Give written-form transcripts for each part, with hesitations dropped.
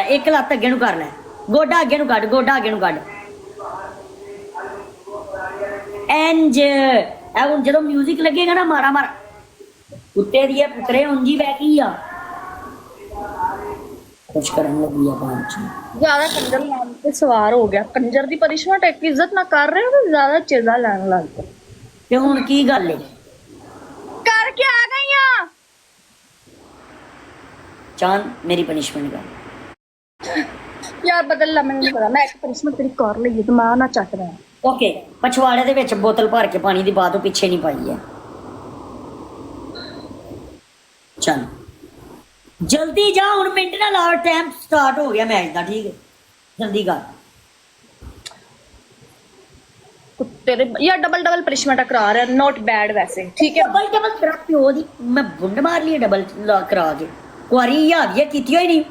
एक लत्त अगे नूं कर लै गोडा अगे नूं कढ गोडा अगे नूं कढ इंज ए हुण जदों म्यूजिक लगेगा ना मारा मार कुत्ते दिए पुत्रे उंजी बैठी आ कुछ करन लगी आ पांच ज्यादा कंजर नाम पे सवार हो गया कंजर दी पनिशमेंट एक इज्जत ना कर रहे हो तो ज्यादा चीजा लैन लग गए ते हुण की गल है करके आ गई हां चांद मेरी पनिशमेंट कर यार बदल ला मैंने नहीं पता मैं एक पनिशमेंट तेरी कर ली तो मैं ना चट रहा ओके पछवाड़े दे विच बोतल भर के पानी दी बात पीछे नहीं पाई है चल जल्दी जा हुण मिनट ना ला टाइम स्टार्ट हो गया मैच दा ठीक है जल्दी कर तेरे यार डबल डबल पनिशमेंट करा रहे हैं नॉट बैड वैसे ठीक है डबल डबल तेरा प्यो दी मैं बुंड मार ली डबल करा के कुआरी याद ये कीती होई नहीं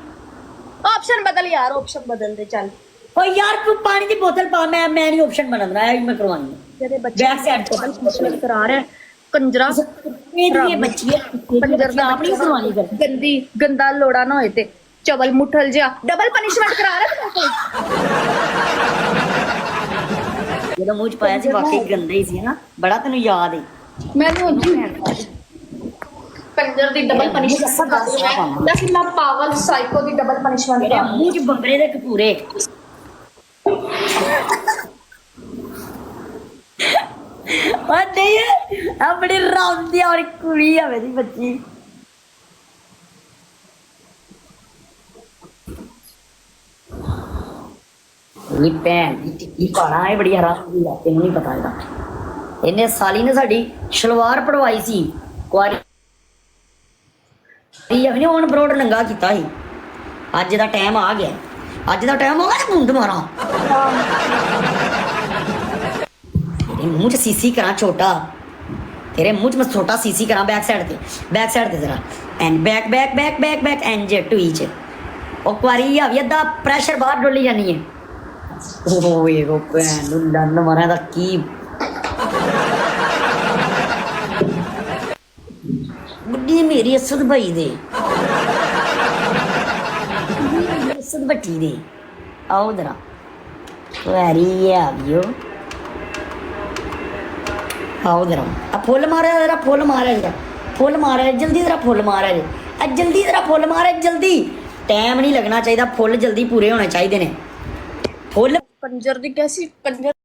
ऑप्शन बदल यार ऑप्शन बदल दे चल ओ यार तू पानी दी बोतल पा मैं नहीं ऑप्शन बदलना है मैं करवानी है तेरे बच्चे बैक साइड डबल पनिशमेंट करा रहे हैं कंजरा ये बच्ची है कंजर दा अपनी करवानी कर गंदी गंदा लोड़ा ना होए ते चवल मुठल जा डबल पनिशमेंट करा रहे हैं ਜਦੋਂ ਮੂੰਹ ਚ ਪਾਇਆ ਸੀ ਵਾਕਈ ਗੰਦਾ ਹੀ ਸੀ ਨਾ ਬੜਾ ਤੈਨੂੰ ਯਾਦ ਹੈ मैंने कंजर दी डबल पनिशमेंट लेकिन मैं पागल साइको दी डबल पनिशमेंट ਮੇਰੇ ਮੂੰਹ ਚ ਬੰਬਰੇ ਦੇ ਕਪੂਰੇ ਆ ਨਹੀਂ ਆ ਬੜੀ ਰੌਂਦੀ ਔਰ ਕੁੜੀ ਆ ਮੇਰੀ ਬੱਚੀ ਨੀ ਭੈਣ ਦੀ ਟਿੱਕੀ ਪਾਣਾ ਇਹ ਬੜੀ ਹਰਾਮ ਦੀ ਲੱਤ ਤੈਨੂੰ ਨਹੀਂ ਪਤਾ ਇਹਦਾ ਇਹਨੇ ਸਾਲੀ ਨੇ ਸਾਡੀ ਸ਼ਲਵਾਰ ਪੜਵਾਈ ਸੀ ਕੁਆਰੀ ਇਹ ਵੀ ਹੁਣ ਬਰੋਡ ਨੰਗਾ ਕੀਤਾ ਸੀ ਅੱਜ ਦਾ ਟਾਈਮ ਆ ਗਿਆ ਅੱਜ ਦਾ ਟਾਈਮ ਹੋ ਗਿਆ ਮੁੰਡ ਮਾਰਾਂ तेरे मुंह च सीसी करा छोटा तेरे मुंह च मैं छोटा सीसी करा बैक साइड ते जरा and back back back back back and जे टू ईच ओ क्वारी हवी अद्धा प्रेशर बाहर डोली जानी है ओ ये भैन नूं लन्न मारा दा की बुड्ढी मेरी असद भाई दे असद भट्टी दे आओ जरा क्वारी आवियो आओ जरा अब फुल मारा जरा फुल मारा जल्दी जरा फुल मारा जल्दी जरा फुल मारा जल्दी टाइम नहीं लगना चाहिए फुल जल्दी पूरे होने चाहिए ने फुल कंजर दी कैसी कंजर